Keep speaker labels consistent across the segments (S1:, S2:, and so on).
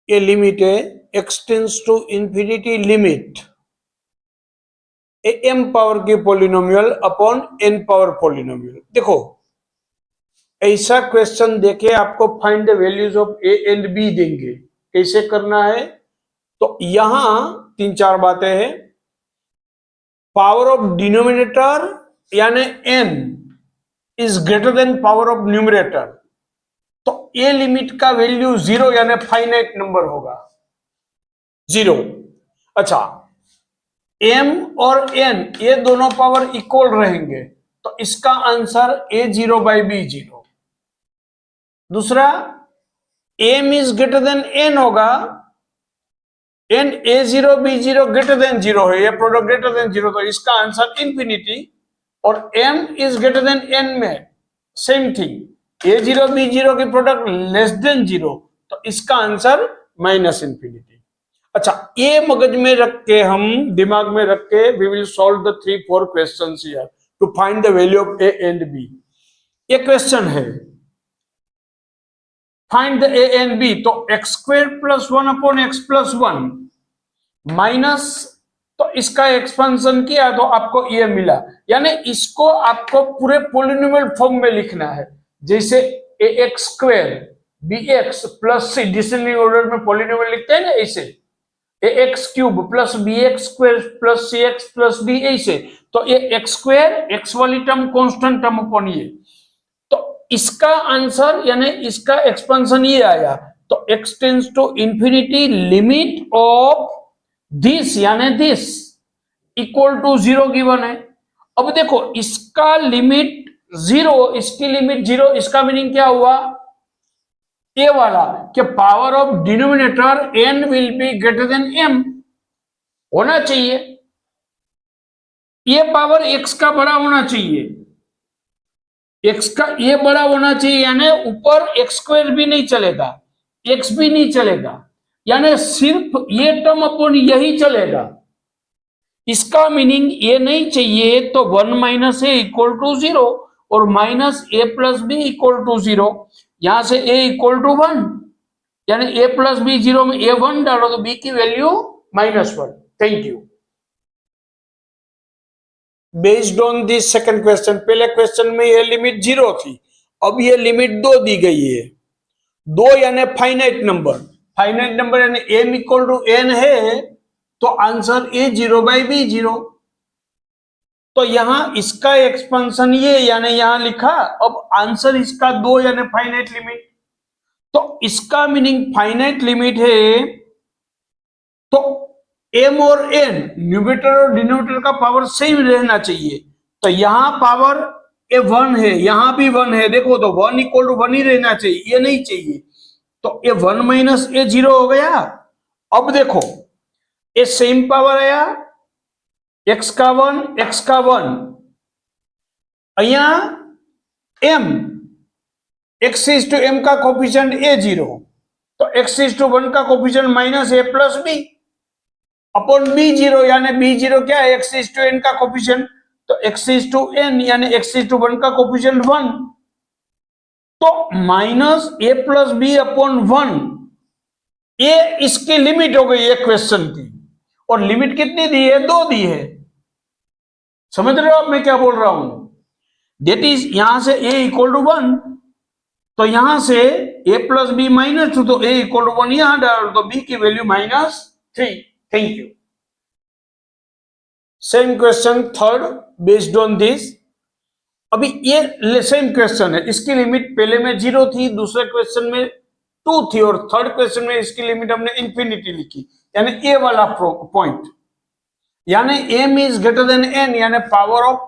S1: ये लिमिट है x tends to infinity limit m power की polynomial upon n power polynomial. देखो ऐसा क्वेश्चन देके आपको find the values of a and b देंगे, कैसे करना है? तो यहां 3-4 बातें हैं। पावर ऑफ डिनोमिनेटर यानी n is greater than power of numerator, तो ए लिमिट का वैल्यू 0 यानी फाइनाइट नंबर होगा 0। अच्छा, m और n ये दोनों पावर इक्वल रहेंगे, तो इसका आंसर a0 बाई b0। दूसरा, m is greater than n होगा, n a0 b0 greater than 0 है, ये प्रोडक्ट ग्रेटर देन 0, तो इसका आंसर इंफिनिटी। और m is greater than n में सेम थिंग, a0 b0 की प्रोडक्ट लेस देन 0, तो इसका आंसर माइनस इंफिनिटी। अच्छा, ये मगज में रख के, हम दिमाग में रख के we will solve the 3-4 questions here to find the value of a and b। ये क्वेश्चन है find the a and b, तो x² + 1 अपॉन x + 1 माइनस, तो इसका एक्सपेंशन किया तो आपको ये मिला, यानी इसको आपको पूरे पॉलिनोमियल फॉर्म में लिखना है, जैसे ax² bx + c descending order में पॉलिनोमियल लिखते हैं ना, ऐसे ax³ + bx² + cx + d ऐसे। तो ये x² x वाली टर्म कांस्टेंट टर्म अपॉन ये, तो इसका आंसर यानी इसका एक्सपेंशन ये आया, तो x tends to infinity limit of this यानी दिस इक्वल टू 0 गिवन है। अब देखो इसका लिमिट 0, इसकी लिमिट 0, इसका मीनिंग क्या हुआ? ये वाला कि power of denominator n will be greater than m होना चाहिए, ये पावर x का बड़ा होना चाहिए, x का ये बड़ा होना चाहिए, यानी ऊपर x² भी नहीं चलेगा, x भी नहीं चलेगा, यानी सिर्फ ये टर्म अपॉन यही चलेगा। इसका मीनिंग ये नहीं चाहिए, तो 1 - a = 0 और -a + b = 0, यहां से a = 1, यानी a + b 0 में a 1 डालो तो b की value -1। Thank you. Based on this second question, पहले क्वेश्चन में ये लिमिट 0 थी, अब ये लिमिट 2 दी गई है। 2 यानी फाइनाइट नंबर, फाइनाइट नंबर यानी m = n है, तो आंसर a0 बाई b0। तो यहां इसका एक्सपेंशन ये, यानी यहां लिखा, अब आंसर इसका 2 यानी फाइनाइट लिमिट, तो इसका मीनिंग फाइनाइट लिमिट है, तो m और n न्यूमरेटर और डिनोमिनेटर का पावर सेम रहना चाहिए, तो यहां पावर ए 1 है, यहां भी 1 है, देखो तो 1 = 1 ही रहना चाहिए, ये नहीं चाहिए, तो ये 1 - a 0 हो गया। अब देखो ये सेम पावर आया, x का 1 x का 1, अहिया m x⁻m का कोफिशिएंट a0, तो x⁻1 का coefficient -a + b upon b0, यानी b0 क्या है? x⁻n का कोफिशिएंट, तो x⁻n यानी x⁻1 का कोफिशिएंट 1, तो -a + b अपॉन 1, ये इसकी लिमिट हो गई है क्वेश्चन की, और लिमिट कितनी दी है? 2 दी है। समझ रहे हो आप मैं क्या बोल रहा हूं? दैट इज यहां से a = 1, तो यहां से a + b -2, तो a = 1 यहां डालो तो b की value -3। Thank you. Same question third based on this, अभी ये सेम क्वेश्चन है, इसकी लिमिट पहले में 0 थी, दूसरे क्वेश्चन में 2 थी, और थर्ड क्वेश्चन में इसकी लिमिट हमने इंफिनिटी लिखी, यानी ए वाला पॉइंट, यानी m is greater than n, यानी power of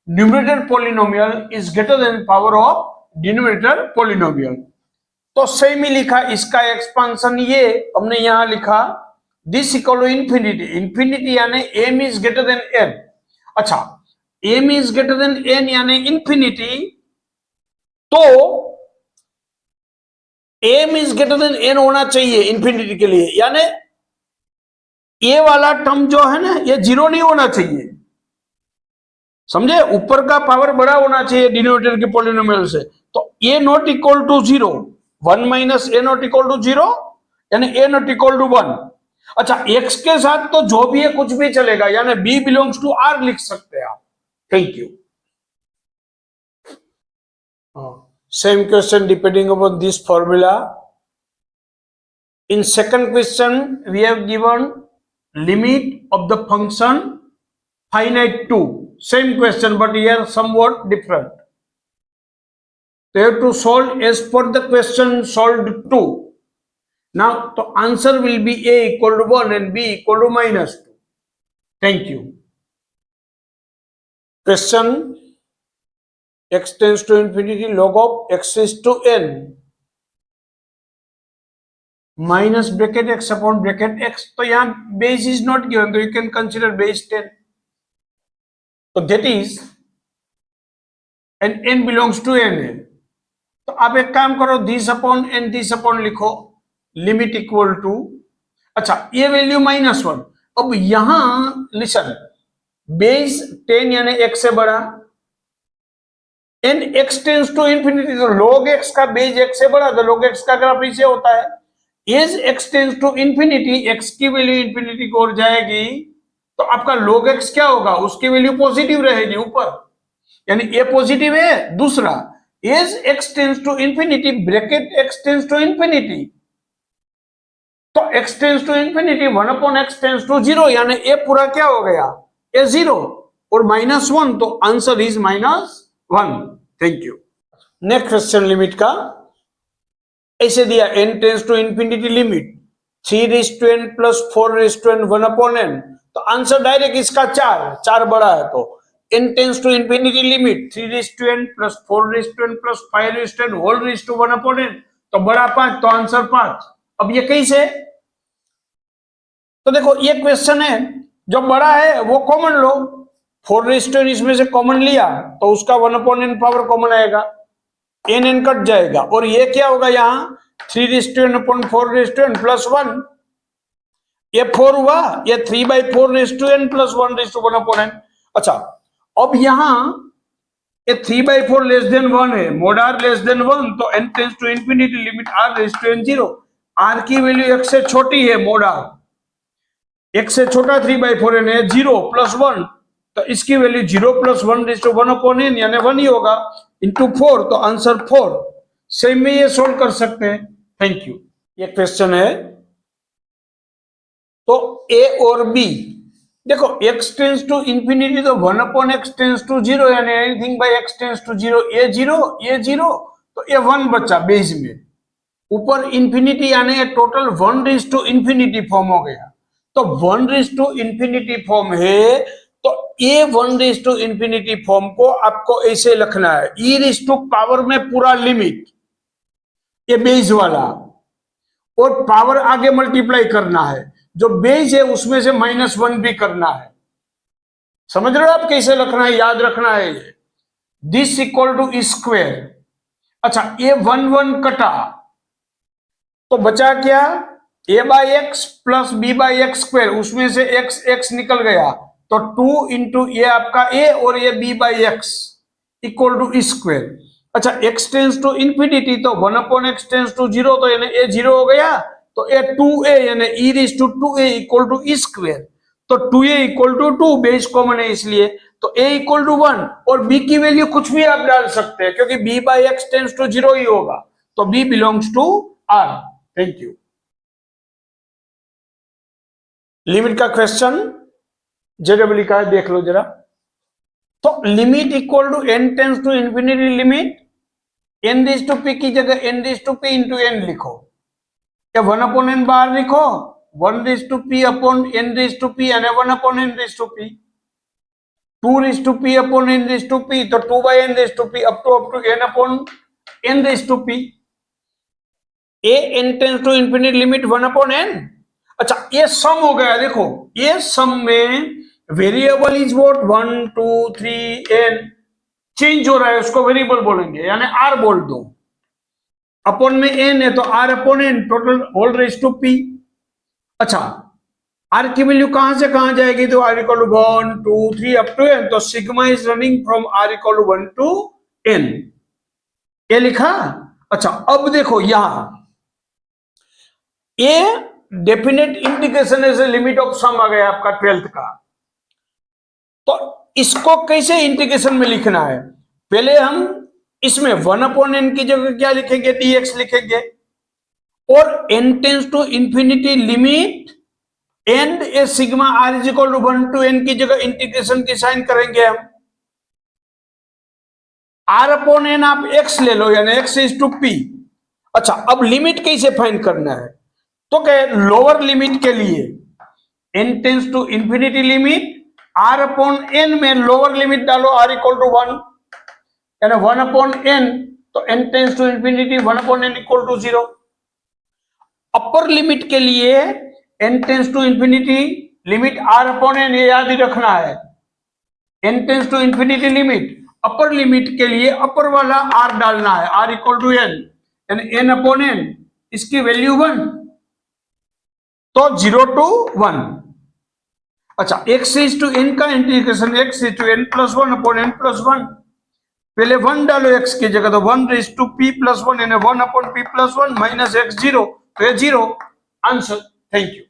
S1: numerator polynomial is greater than power of denominator polynomial, तो सेम ही लिखा। इसका एक्सपेंशन ये हमने यहां लिखा, this equal to infinity, infinity यानी m is greater than n। अच्छा, m is greater than n यानी इंफिनिटी, तो m is greater than n होना चाहिए इंफिनिटी के लिए, यानी ये वाला टर्म जो है ना, ये 0 नहीं होना चाहिए, समझे? ऊपर का पावर बड़ा होना चाहिए डिनोमिनेटर के पॉलिनोमियल से, तो a not equal to 0, 1 - a not equal to 0, यानी ए नॉट इक्वल टू 1। अच्छा, एक्स के साथ तो जो भी है कुछ भी चलेगा, यानी बी बिलोंग्स टू आर लिख सकते हैं आप। Thank you. Same question depending upon this formula. In second question, we have given limit of the function finite to. Same question, but here somewhat different. They have to solve as per the question solved to. Now, the answer will be a equal to 1 and b equal to -2. Thank you. Question: x tends to infinity log of x is to n minus bracket x upon bracket x. तो यहाँ base is not given, so you can consider base 10. So that is, and n belongs to n है, तो आप एक काम करो, this upon n this upon लिखो, limit equal to, अच्छा ये वैल्यू -1। अब यहां लिसन, बेस 10 यानी x से बड़ा, and x tends to infinity, तो log x का बेस x से बड़ा, तो log x का ग्राफ इसे होता है। As x tends to infinity, x की वैल्यू इंफिनिटी की ओर जाएगी, तो आपका log x क्या होगा, उसकी वैल्यू पॉजिटिव रहेगी ऊपर, यानी ये पॉजिटिव है। दूसरा, as x tends to infinity, bracket x tends to infinity, तो x tends to infinity 1 upon x tends to 0, यानी ये पूरा क्या हो गया, ये 0 और -1, तो answer is -1। Thank you. Next question limit का ऐसे दिया, n tends to infinity limit 3n plus 4n 1 upon n, तो आंसर डायरेक्ट इसका 4 बड़ा है, तो n tends to infinity limit 3n plus 4n plus 5n whole raise to 1 upon n, तो बड़ा 5, तो आंसर 5। अब ये कैसे, तो देखो ये क्वेश्चन है, जो बड़ा है वो कॉमन लो, 4n इसमें से कॉमन लिया तो उसका 1 अपॉन n पावर कॉमन आएगा, n कट जाएगा, और ये क्या होगा यहाँ 3n अपॉन 4n प्लस 1, ये 4 हुआ, ये 3/4n प्लस 1 अपॉन n। अच्छा, अब यहाँ ये 3/4 लेस देन 1 है, मोड r लेस देन 1, तो n tends to infinity limit r raise to n 0, r की वैल्यू x से छोटी है, मोड r x से छोटा 3/4n है, 0 प्लस 1, तो इसकी value 0 plus 1 raise to 1 upon n, यानी 1 ही होगा, इंटू 4, तो आंसर 4। सेम में ये सोल्व कर सकते हैं। Thank you. ये क्वेश्चन है, तो a और b, देखो x टेंस टू इंफिनिटी, तो 1 अपॉन x टेंस टू 0, यानी anything by x tends to 0, ये 0, तो ये 1 बचा बेस में, ऊपर इंफिनिटी यानी total 1 raise to infinity form हो गया, तो 1 रेज टू इंफिनिटी फॉर्म है, तो ये 1 रेज टू इंफिनिटी फॉर्म को आपको ऐसे लिखना है, e रेज टू पावर में पूरा लिमिट, ये बेस वाला, और पावर आगे मल्टीप्लाई करना है, जो बेस है उसमें से -1 भी करना है। समझ रहे हो आप कैसे लिखना है, याद रखना है ये, दिस इक्वल टू स्क्वायर। अच्छा, ये 1 कटा, तो बचा क्या, a/x प्लस b/x स्क्वायर, उसमें से x निकल गया, तो 2 इंटू ये आपका a और ये b/x इक्वल टू स्क्वायर। अच्छा, x टेंस टू इंफिनिटी, तो 1 अपॉन x टेंस टू 0, तो यानी a 0 हो गया, तो a 2a यानी e raise to 2a equal to square, तो 2a equal to 2, base common है इसलिए, तो a इक्वल टू 1, और b की वैल्यू कुछ भी आप डाल सकते हैं, क्योंकि b/x टेंस टू 0 ही होगा, तो b belongs to r। Thank you. Limit का क्वेश्चन जगह लिखा है, देख लो जरा, तो limit equal to n tends to infinity limit n raise to p की जगह n raise to p into n लिखो, या 1 अपॉन n बाहर लिखो, 1 raise to p upon n raise to p, यानी 1 upon n raise to p, 2 raise to p upon n raise to p, तो 2/n raise to p up to n upon n raise to p, a n tends to infinity limit 1 upon n। अच्छा, ये सम हो गया, देखो ये सम में variable is what 1 2 3 n change हो रहा है, उसको वेरिएबल बोलेंगे, यानी r बोल दो, अपॉन में n है तो r upon n, total whole raise to p। अच्छा, r की वैल्यू कहां से कहां जाएगी, तो r equal to 1 2 3 up to n, तो sigma is running from r equal to 1 to n, ये लिखा। अच्छा, अब देखो यहां ये definite integration as a limit of sum आ गया आपका 12th का। तो इसको कैसे इंटीग्रेशन में लिखना है, पहले हम इसमें 1/n की जगह क्या लिखेंगे, dx लिखेंगे, और n tends to infinity limit and a sigma r is equal to 1 to n की जगह इंटीग्रेशन की साइन करेंगे हम। r/n आप x ले लो, यानी x इज टू p। अच्छा, अब लिमिट कैसे फाइंड करना है, तो क्या लोअर लिमिट के लिए n tends to infinity limit r/n में लोअर लिमिट डालो r इक्वल टू 1, यानी 1/n, तो n tends to infinity 1/n equal to 0। Upper limit के लिए n tends to infinity limit r/n, ये याद ही रखना है, n tends to infinity limit. Upper limit के लिए अपर वाला r डालना है, r इक्वल टू n, यानी n/n, इसकी वैल्यू 1, तो 0 to 1। अच्छा, x इज टू n का integration x is to n plus 1/n plus 1, पहले 1 डालो x की जगह, तो 1 रेज टू p प्लस 1, यानी 1/p प्लस 1 माइनस x 0, तो ये 0 आंसर। Thank you.